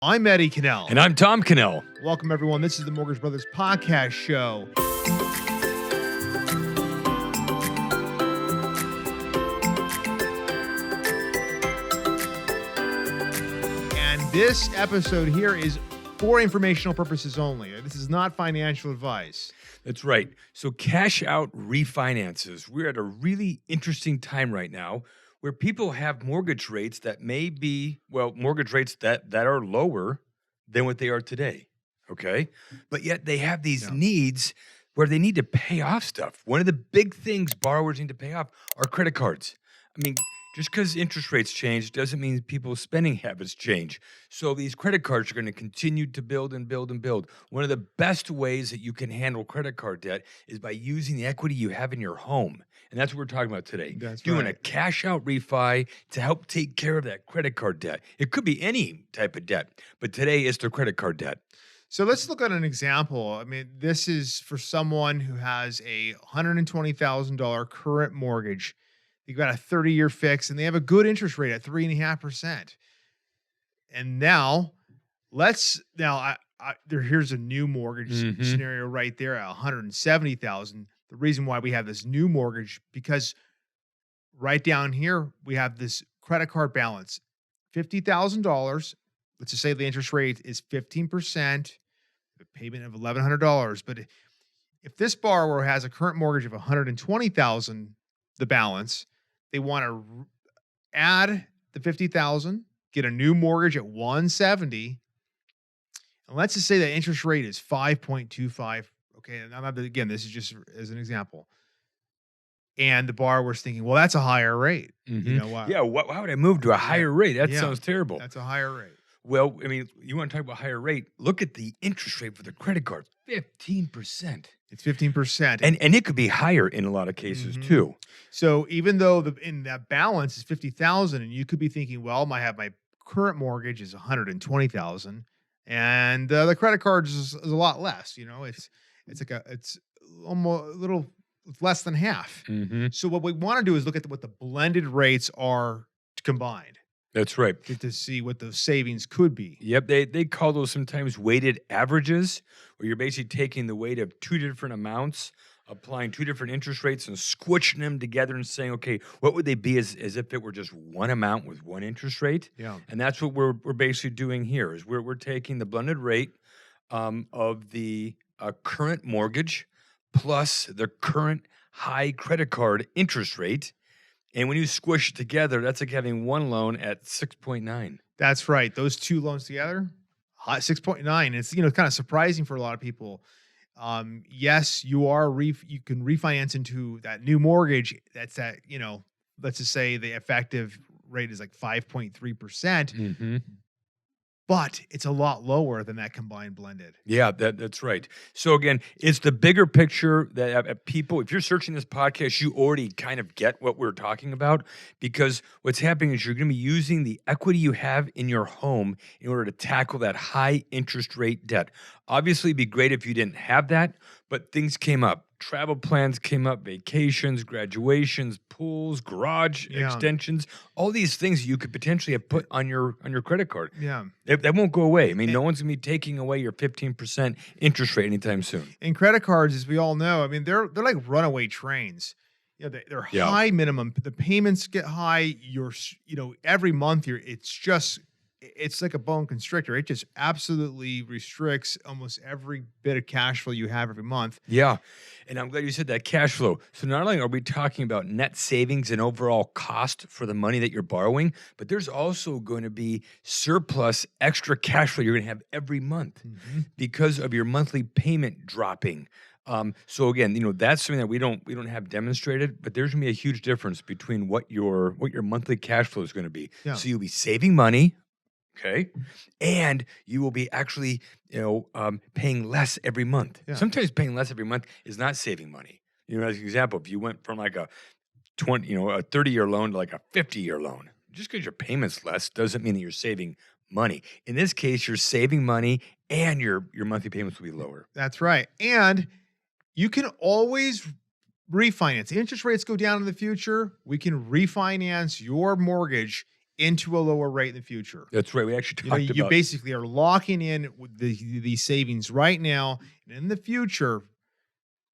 I'm Eddie Cannell. And I'm Tom Cannell. Welcome, everyone. This is the Mortgage Brothers Podcast Show. And this episode here is for informational purposes only. This is not financial advice. That's right. So Cashout Refinances. We're at a really interesting time right now where people have mortgage rates that may be, mortgage rates that are lower than what they are today, okay? But yet they have these needs where they need to pay off stuff. One of the big things borrowers need to pay off are credit cards. I mean, just because interest rates change doesn't mean people's spending habits change. So these credit cards are going to continue to build and build and build. One of the best ways that you can handle credit card debt is by using the equity you have in your home. And that's what we're talking about today. That's Doing right. a cash out refi to help take care of that credit card debt. It could be any type of debt, but today it's the credit card debt. So let's look at an example. I mean, this is for someone who has a $120,000 current mortgage. They've got a 30-year fix, and they have a good interest rate at 3.5%. And now, here's a new mortgage scenario right there at $170,000. The reason why we have this new mortgage, because right down here we have this credit card balance, $50,000. Let's just say the interest rate is 15%, a payment of $1,100. But if this borrower has a current mortgage of $120,000, the balance, they want to add the $50,000, get a new mortgage at $170,000, and let's just say that interest rate is 5.25. Okay, and again, this is just as an example. And the borrower's thinking, well, that's a higher rate. You know why? Yeah, why would I move to a higher rate? That sounds terrible. That's a higher rate. Well, I mean, you want to talk about higher rate? Look at the interest rate for the credit card, 15%. It's 15%. And it could be higher in a lot of cases too. So even though in that balance is $50,000, and you could be thinking, well, my current mortgage is $120,000, and the credit card is a lot less. You know, it's almost a little less than half. So what we want to do is look at what the blended rates are combined. That's right. To see what those savings could be. Yep, they call those sometimes weighted averages, where you're basically taking the weight of two different amounts, applying two different interest rates and squishing them together and saying, okay, what would they be as if it were just one amount with one interest rate? Yeah. And that's what we're basically doing here is we're taking the blended rate of the current mortgage plus the current high credit card interest rate. And when you squish it together, that's like having one loan at 6.9. That's right. Those two loans together, 6.9. It's kind of surprising for a lot of people. Yes, you can refinance into that new mortgage. That's at let's just say the effective rate is like 5.3%. But it's a lot lower than that combined blended. Yeah, that's right. So again, it's the bigger picture that people, if you're searching this podcast, you already kind of get what we're talking about, because what's happening is you're going to be using the equity you have in your home in order to tackle that high interest rate debt. Obviously, it'd be great if you didn't have that, but things came up. Travel plans came up, vacations, graduations, pools, garage extensions, all these things you could potentially have put on your credit card. Yeah. That won't go away. I mean, no one's going to be taking away your 15% interest rate anytime soon. And credit cards, as we all know, I mean, they're like runaway trains. They're high minimum. The payments get high. Every month it's like a bone constrictor. It just absolutely restricts almost every bit of cash flow you have every month. Yeah. And I'm glad you said that, cash flow. So not only are we talking about net savings and overall cost for the money that you're borrowing, but there's also going to be surplus extra cash flow you're going to have every month because of your monthly payment dropping. So again, that's something that we don't have demonstrated, but there's gonna be a huge difference between what your monthly cash flow is going to be. Yeah. So you'll be saving money. Okay. And you will be actually, paying less every month. Yeah. Sometimes paying less every month is not saving money. As an example, if you went from like a 30-year loan to like a 50-year loan, just because your payment's less doesn't mean that you're saving money. In this case, you're saving money and your monthly payments will be lower. That's right. And you can always refinance. Interest rates go down in the future. We can refinance your mortgage into a lower rate in the future. That's right. We actually You know, talked you about basically are locking in with the savings right now, and in the future,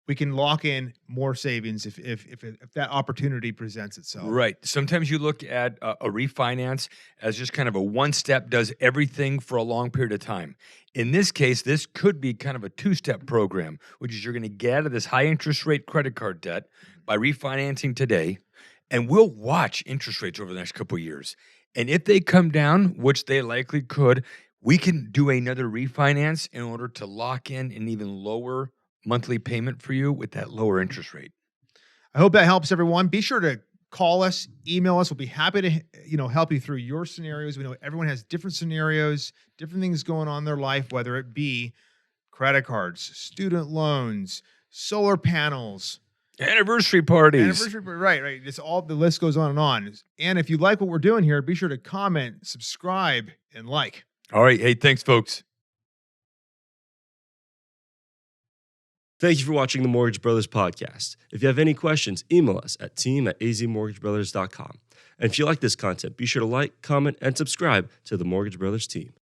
we can lock in more savings if that opportunity presents itself. right. Sometimes you look at a refinance as just kind of a one step does everything for a long period of time. In this case, this could be kind of a two-step program, which is you're going to get out of this high interest rate credit card debt by refinancing today, and we'll watch interest rates over the next couple of years. And if they come down, which they likely could, we can do another refinance in order to lock in an even lower monthly payment for you with that lower interest rate. I hope that helps everyone. Be sure to call us, email us. We'll be happy to help you through your scenarios. We know everyone has different scenarios, different things going on in their life, whether it be credit cards, student loans, solar panels, Anniversary parties. anniversary. Right, right. It's all the list goes on and on. And if you like what we're doing here, be sure to comment, subscribe, and like. All right. Hey, thanks, folks. Thank you for watching the Mortgage Brothers podcast. If you have any questions, email us at team@azmortgagebrothers.com. And if you like this content, be sure to like, comment, and subscribe to the Mortgage Brothers team.